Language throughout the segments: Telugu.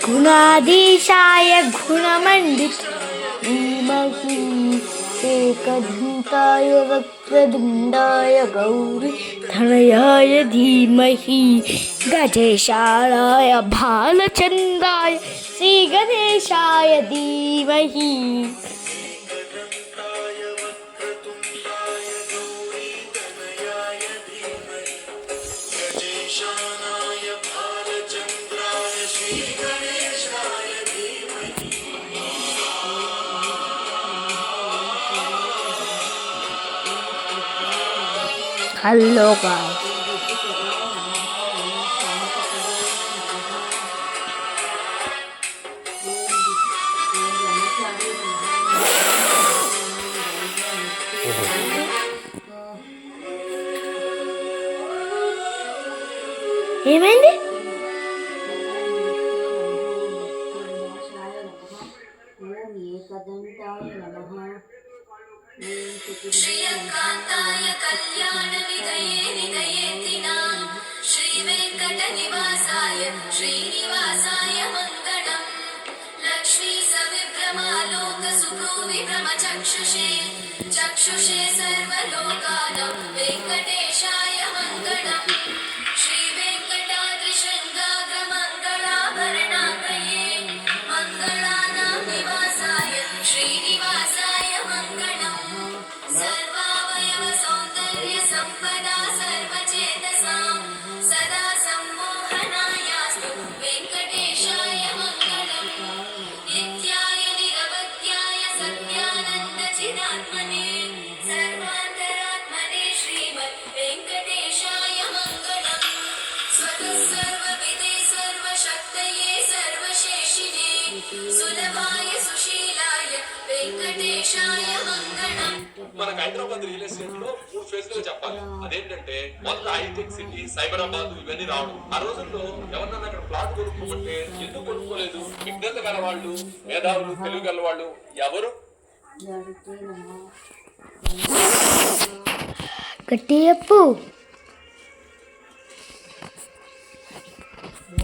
गुणाधीशाय गुणमण्डित धीमहि एकदन्ताय वक्रतुण्डाय गौरीधराय धीमहि गजेशाय भालचन्द्राय श्रीगणेशाय धीमहि హలో గాయ్స్, ఏమైంది? श्रियकान्ताय कल्याणनिधये निधयेतिनां श्रीवेङ्कटनिवासाय श्रीनिवासाय मङ्गलम् लक्ष्मी सविभ्रमालोकसुभ्रूविभ्रमचक्षुषे चक्षुषे सर्वलोकानां वेङ्कटेशाय मङ्गलम् श्रीवेङ्कटाद्रिशृङ्गाग्रमङ्गलाभरणाङ्गये मङ्गलानां निवासाय श्रीनिवासाय मङ्गलम् सर्वावयव सौन्दर्य संपदा सर्वचेतसां सदा सम्मोहनायास्तु वेङ्कटेशाय मङ्गलम् नित्याय निरवध्याय सत्यानन्दचिदात्मने सर्वान्तरात्मने श्रीमद् वेङ्कटेशाय मङ्गलम् स्वतः सर्वविदे सर्वशक्तये सर्वशेषिणे सुलभाय सुशीलाय वेङ्कटेशाय मङ्गलम्. మనకు హైదరాబాద్ రియల్ ఎస్టేట్ లో 3 ఫేజ్లు చెప్పాలి. అదేంటంటే మొదట హైటెక్ సిటీ, సైబరాబాద్ ఇవన్నీ రావడం. ఆ రోజుల్లో ఎవరన్నా అక్కడ ప్లాట్ కొనుక్కోమంటే ఎందుకు కొనుక్కోలేదు? విజ్ఞత గల వాళ్ళు, మేధావులు, తెలుగు గల వాళ్ళు ఎవరు? గట్టి చెప్పు.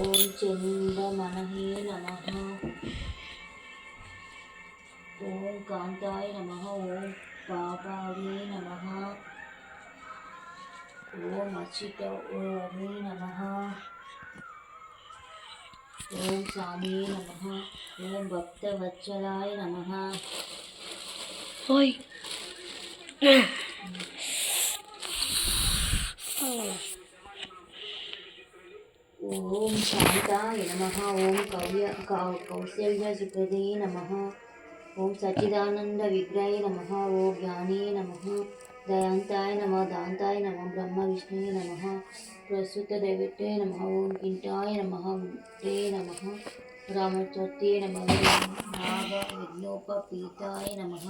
ఓం చంద్రమణహే నమః, ఓం కాంతాయ నమః, ఓం పాపాయ నమః, ఓం అచ్యుతాయ నమః, ఓం స్వామియే నమః, ఓం భక్తవత్సలాయ నమః. ఓయ్ ఓం శాంతాయ నమః, ఓం కౌసల్యసుప్రదే నమః, ఓం సచ్చిదానంద విగ్రహే నమః, ఓం జ్ఞానే నమః, దయాంతాయ నమః, దాంతాయ నమః, బ్రహ్మ విష్ణువే నమః, ప్రస్తుత దైవతే నమః, ఓం కింటాయ నమః, ముక్తే నమః, రామచర్తే నమః, నాగ విఘ్నోపపీతాయ నమః,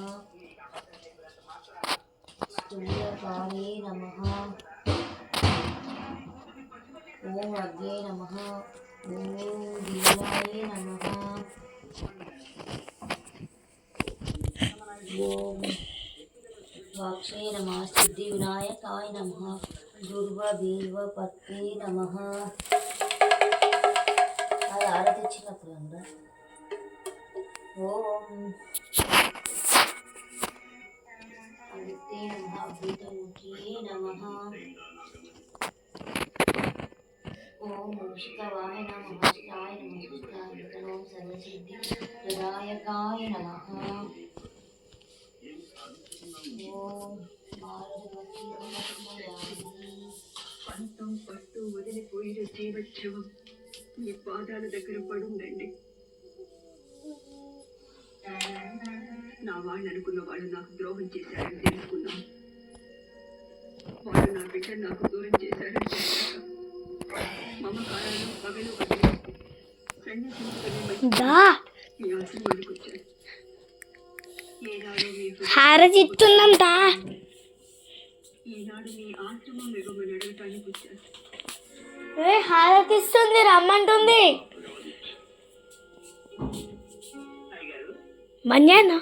స్థూలకాయే నమః, ఓం అగ్నే నమః, ఓం దీనాయ నమః, ఓం వాక్షే నమః, సిద్ధి వినాయకాయ నమః, దుర్వ బీర్వ పత్రే నమః. అది ఆరతిచ్చినప్పుడు అందరూ ఓం అదితే నమః, అద్భుతముఖియే నమః, ఓం మూషికవాయ నమః, శివాయ నమః, శివాయ సర్వసిద్ధి ప్రదాయకాయ నమః, ఓం పంతం పట్టు వదిలిపోయిన జీవోత్సవం మీ పాదాల దగ్గర పడుందండి. నా వాళ్ళు అనుకున్న వాళ్ళు నాకు ద్రోహం చేశారని తెలుసుకున్నాను. వాళ్ళు నా బిడ్డ నాకు దూరం చేశారని తెలిసాక మమకారాలు పగలు వదిలి సన్యాసించుకుని మీ ఆశ్రమానికి వచ్చాను. హారతిస్తుందంతా. ఈనాడు మీ ఆశ్రమం ఇవ్వమని అడగటానికి వచ్చాను. హారతిస్తుంది, రమ్మంటుంది. మన్యానా